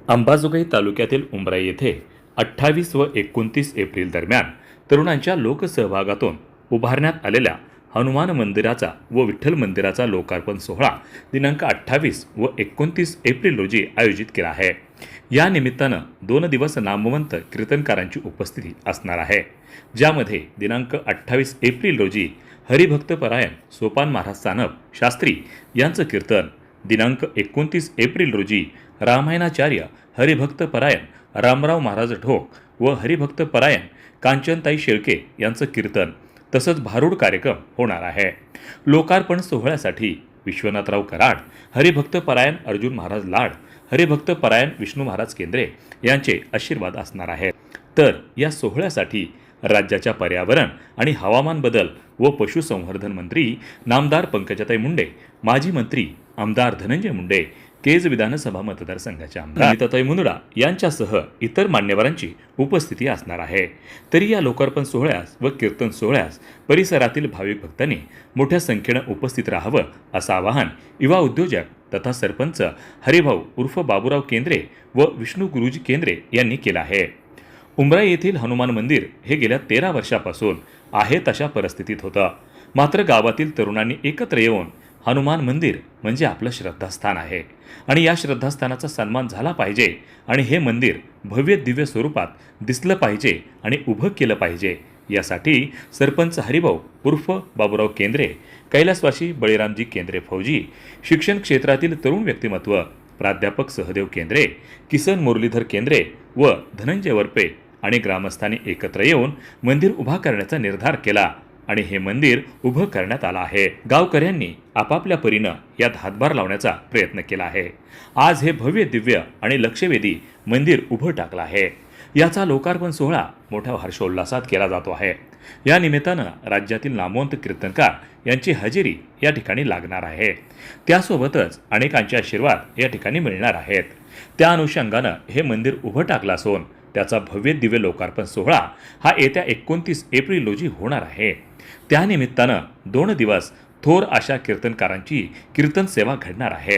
अंबाजोगाई तालुक्यातील उमराई येथे 28 व 29 एप्रिल दरम्यान तरुणांच्या लोकसहभागातून उभारण्यात आलेल्या हनुमान मंदिराचा व विठ्ठल मंदिराचा लोकार्पण सोहळा दिनांक 28 व 29 एप्रिल रोजी आयोजित केला आहे। या निमित्तानं 2 दिवस नामवंत कीर्तनकारांची उपस्थिती असणार आहे, ज्यामध्ये दिनांक 28 एप्रिल रोजी हरिभक्तपरायण सोपान महाराज सानप शास्त्री यांचं कीर्तन, दिनांक 29 एप्रिल रोजी रामायणाचार्य हरिभक्तपरायण रामराव महाराज ढोक व हरिभक्तपरायण कांचनताई शेळके यांचं कीर्तन तसंच भारूड कार्यक्रम होणार आहे। लोकार्पण सोहळ्यासाठी विश्वनाथराव कराड, हरिभक्तपरायण अर्जुन महाराज लाड, हरिभक्तपरायण विष्णू महाराज केंद्रे यांचे आशीर्वाद असणार आहेत। तर या सोहळ्यासाठी राज्याच्या पर्यावरण आणि हवामान बदल व पशुसंवर्धन मंत्री नामदार पंकजाताई मुंडे, माजी मंत्री आमदार धनंजय मुंडे, केज विधानसभा मतदारसंघाचे आमदार नमिताताई मुंदडा यांच्यासह इतर मान्यवरांची उपस्थिती असणार आहे। तरी या लोकार्पण सोहळ्यास व कीर्तन सोहळ्यास परिसरातील भाविक भक्तांनी मोठ्या संख्येने उपस्थित राहावं असं आवाहन युवा उद्योजक तथा सरपंच हरिभाऊ उर्फ बाबूराव केंद्रे व विष्णू गुरुजी केंद्रे यांनी केलं आहे। उमराई येथील हनुमान मंदिर हे गेल्या 13 वर्षापासून आहे तशा परिस्थितीत होतं, मात्र गावातील तरुणांनी एकत्र येऊन हनुमान मंदिर म्हणजे आपलं श्रद्धास्थान आहे आणि या श्रद्धास्थानाचा सन्मान झाला पाहिजे आणि हे मंदिर भव्य दिव्य स्वरूपात दिसलं पाहिजे आणि उभं केलं पाहिजे, यासाठी सरपंच हरिभाऊ उर्फ बाबूराव केंद्रे, कैलासवासी बळीरामजी केंद्रे फौजी, शिक्षण क्षेत्रातील तरुण व्यक्तिमत्व प्राध्यापक सहदेव केंद्रे, किसन मुरलीधर केंद्रे व धनंजय वरपे आणि ग्रामस्थांनी एकत्र येऊन मंदिर उभा करण्याचा निर्धार केला आणि हे मंदिर उभं करण्यात आलं आहे। गावकऱ्यांनी आपापल्या परीनं यात हातभार लावण्याचा प्रयत्न केला आहे। आज हे भव्य दिव्य आणि लक्षवेधी मंदिर उभं टाकलं आहे। याचा लोकार्पण सोहळा मोठ्या हर्षोल्लासात केला जातो आहे। या निमित्तानं राज्यातील नामवंत कीर्तनकार यांची हजेरी या ठिकाणी लागणार आहे। त्यासोबतच अनेकांचे आशीर्वाद या ठिकाणी मिळणार आहेत। त्या अनुषंगानं हे मंदिर उभं टाकलं असून त्याचा भव्य दिव्य लोकार्पण सोहळा हा येत्या 29 एप्रिल रोजी होणार आहे। त्यानिमित्तानं 2 दिवस थोर अशा कीर्तनकारांची कीर्तन सेवा घडणार आहे।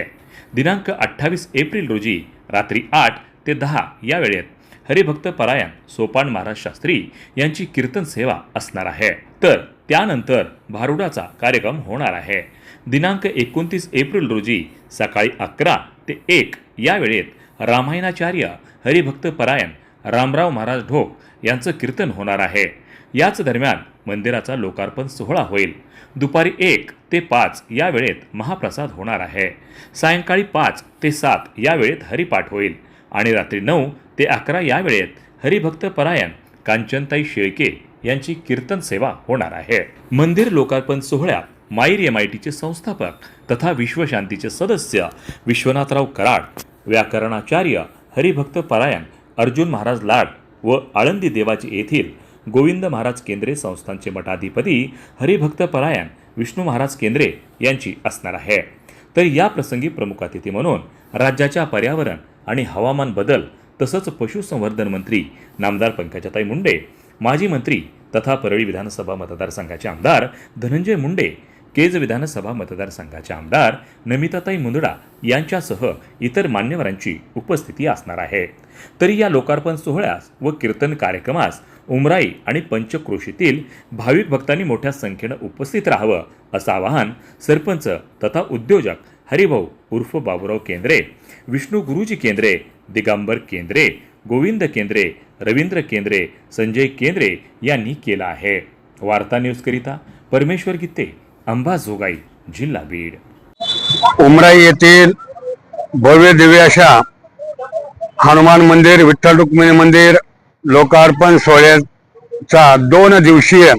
दिनांक 28 एप्रिल रोजी रात्री 8 ते 10 या वेळेत हरिभक्तपरायण सोपान महाराज शास्त्री यांची कीर्तन सेवा असणार आहे। तर त्यानंतर भारुडाचा कार्यक्रम होणार आहे। दिनांक 29 एप्रिल रोजी सकाळी 11 ते 1 या वेळेत रामायणाचार्य हरिभक्तपरायण रामराव महाराज ढोक यांचं कीर्तन होणार आहे। याच दरम्यान मंदिराचा लोकार्पण सोहळा होईल। दुपारी 1 ते 5 या वेळेत महाप्रसाद होणार आहे। सायंकाळी 5 ते 7 या वेळेत हरिपाठ होईल आणि रात्री 9 ते 11 या वेळेत हरिभक्तपरायण कांचनताई शेळके यांची कीर्तन सेवा होणार आहे। मंदिर लोकार्पण सोहळ्यात माईर MITचे संस्थापक तथा विश्वशांतीचे सदस्य विश्वनाथराव कराड, व्याकरणाचार्य हरिभक्तपरायण अर्जुन महाराज लाड व आळंदी देवाची येथील गोविंद महाराज केंद्रे संस्थानचे मठाधिपती हरिभक्तपरायण विष्णू महाराज केंद्रे यांची असणार आहे। तर या प्रसंगी प्रमुख अतिथी म्हणून राज्याच्या पर्यावरण आणि हवामान बदल तसंच पशुसंवर्धन मंत्री नामदार पंकजाताई मुंडे, माजी मंत्री तथा परळी विधानसभा मतदारसंघाचे आमदार धनंजय मुंडे, केज विधानसभा मतदारसंघाचे आमदार नमिताताई मुंदडा यांच्यासह इतर मान्यवरांची उपस्थिती असणार आहे। तरी या लोकार्पण सोहळ्यास व कीर्तन कार्यक्रमास उमराई आणि पंचक्रोशीतील भाविक भक्तांनी मोठ्या संख्येने उपस्थित राहावं असं आवाहन सरपंच तथा उद्योजक हरिभाऊ उर्फ बाबूराव केंद्रे, विष्णू गुरुजी केंद्रे, दिगंबर केंद्रे, गोविंद केंद्रे, रवींद्र केंद्रे, संजय केंद्रे यांनी केलं आहे। वार्ता न्यूजकरिता परमेश्वर गीते, अंबाजोगाई, जिल्हा बीड। उमराई येथील भव्य दिव्य अशा हनुमान मंदिर विठ्ठल रुक्मिणी मंदिर लोकार्पण सोहळ्याचा 2 दिवसीय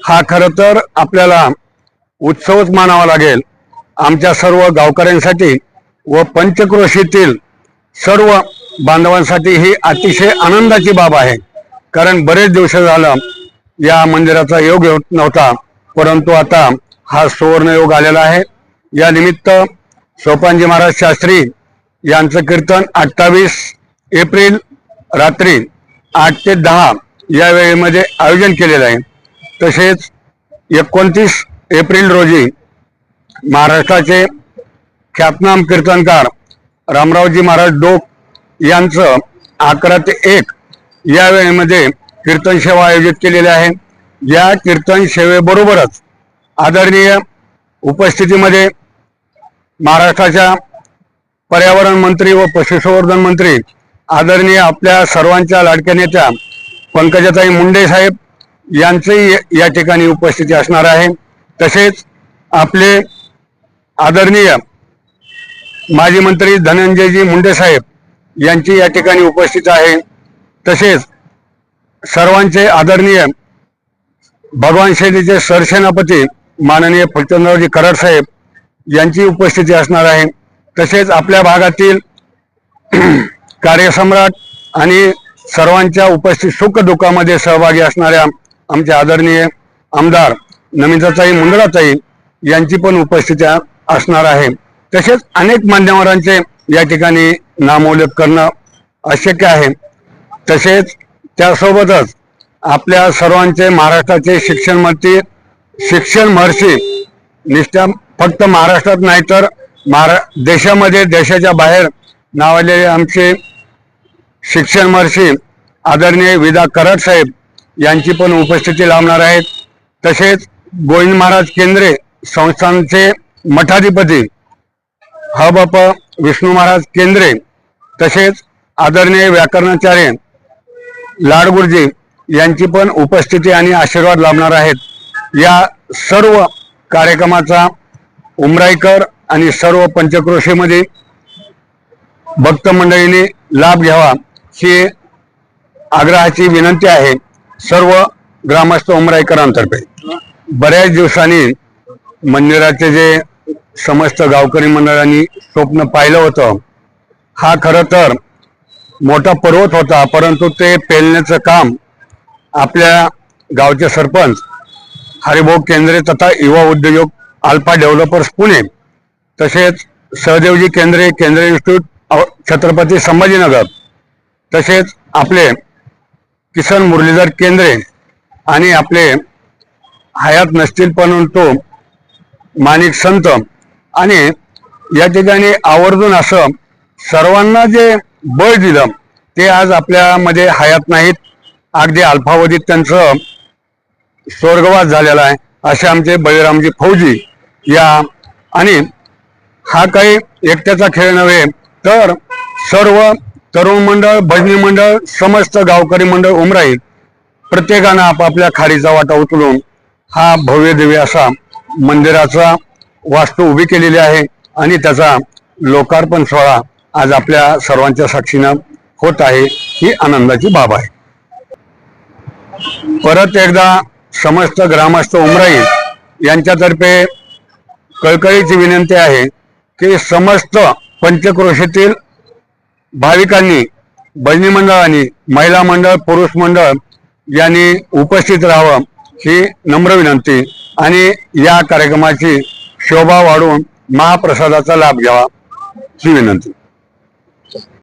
हा खरं तर आपल्याला उत्सवच मानावा लागेल। आमच्या सर्व गावकऱ्यांसाठी व पंचक्रोशीतील सर्व बांधवांसाठी ही अतिशय आनंदाची बाब आहे, कारण बरेच दिवस झालं या मंदिराचा योग होत नव्हता, परंतु आता हा सुवर्ण योग आलेला आहे। या निमित्त सोपानजी महाराज शास्त्री यांचं कीर्तन 28 एप्रिल रात्री 8 ते 10 या वेळेमध्ये आयोजन केलेलं आहे। तसेच 29 एप्रिल रोजी महाराष्ट्राचे ख्यातनाम कीर्तनकार रामरावजी महाराज ढोक यांचं 11 ते 1 या वेळेमध्ये कीर्तन सेवा आयोजित केलेली आहे. या कीर्तन सेवेबरोबरच आदरणीय उपस्थितीमध्ये महाराष्ट्राच्या पर्यावरण मंत्री व पशुसंवर्धन मंत्री आदरणीय आपल्या सर्वांच्या लाडक्या नेत्या पंकजाताई मुंडे साहेब यांचंही या ठिकाणी उपस्थिती असणार आहे. तसेच आपले आदरणीय माजी मंत्री धनंजयजी मुंडे साहेब यांची या ठिकाणी उपस्थिती आहे. तसेच सर्वांचे आदरणीय भगवान शैलीचे सरसेनापती माननीय फुलचंद्ररावजी कराड साहेब यांची उपस्थिती असणार आहे. तसेच आपल्या भागातील कार्यसम्राट आणि सर्वांच्या उपस्थित सुखदुःखामध्ये सहभागी असणाऱ्या आमचे आदरणीय आमदार नमिताताई मुंदडाताई यांची पण उपस्थिती असणार आहे. तसेच अनेक मान्यवरांचे या ठिकाणी नामोल्लेख करणं अशक्य आहे. तसेच त्यासोबतच आपल्या सर्वांचे महाराष्ट्राचे शिक्षण महर्षी निष्ठा फक्त महाराष्ट्रात नाही तर देशामध्ये देशाच्या बाहेर नावालेले आमचे शिक्षण महर्षी आदरणीय विदा कराड साहेब यांची पण उपस्थिती लाभणार आहेत. तसेच गोविंद महाराज केंद्रे संस्थानचे मठाधिपती हबप विष्णू महाराज केंद्रे तसेच आदरणीय व्याकरणाचार्य लाडगुरुजी यांची पण उपस्थिती आणि आशीर्वाद लाभणार आहेत. या सर्व कार्यक्रमाचा उमराईकर आणि सर्व पंचक्रोशीमध्ये भक्त मंडळींनी लाभ घ्यावा ही आग्रहाची विनंती आहे सर्व ग्रामस्थ उमराईकरांतर्फे. बऱ्याच दिवसांनी मंदिराचे जे समस्त गावकरी मंडळांनी स्वप्न पाहिलं होतं, हा खरं तर मोठा पर्वत होता, परंतु ते पेलण्याचं काम आपल्या गावचे सरपंच हरिभाऊ केंद्रे तथा युवा उद्योजक अल्फा डेव्हलपर्स पुणे तसेच सहदेवजी केंद्रे इन्स्टिट्यूट छत्रपती संभाजीनगर तसेच आपले किसन मुरलीधर केंद्रे आणि आपले हयात नसतील परंतु माणिक संत आणि या ठिकाणी आवर्जून असं सर्वांना जे बळ दिलं ते आज आपल्यामध्ये हयात नाहीत. अगदी अल्पावधीत त्यांचं स्वर्गवास झालेला आहे असे आमचे बळीरामजी फौजी या. आणि हा काही एकट्याचा खेळ नव्हे तर सर्व तरुण मंडळ, भजनी मंडळ, समस्त गावकरी मंडळ उमराई प्रत्येकानं आपापल्या खारीचा वाटा उचलून हा भव्य दिव्य असा मंदिराचा वास्तू उभी केलेली आहे आणि त्याचा लोकार्पण सोहळा आज आपल्या सर्वांच्या साक्षीनं होत आहे. ही आनंदाची बाब आहे. परत एकदा समस्त ग्रामस्थ उमराई यांच्यातर्फे कळकळीची विनंती आहे की समस्त पंचक्रोशीतील भाविकांनी, भजनी मंडळांनी, महिला मंडळ, पुरुष मंडळ यांनी उपस्थित राहावं ही नम्र विनंती आणि या कार्यक्रमाची शोभा वाढवून महाप्रसादाचा लाभ घ्यावा ही विनंती.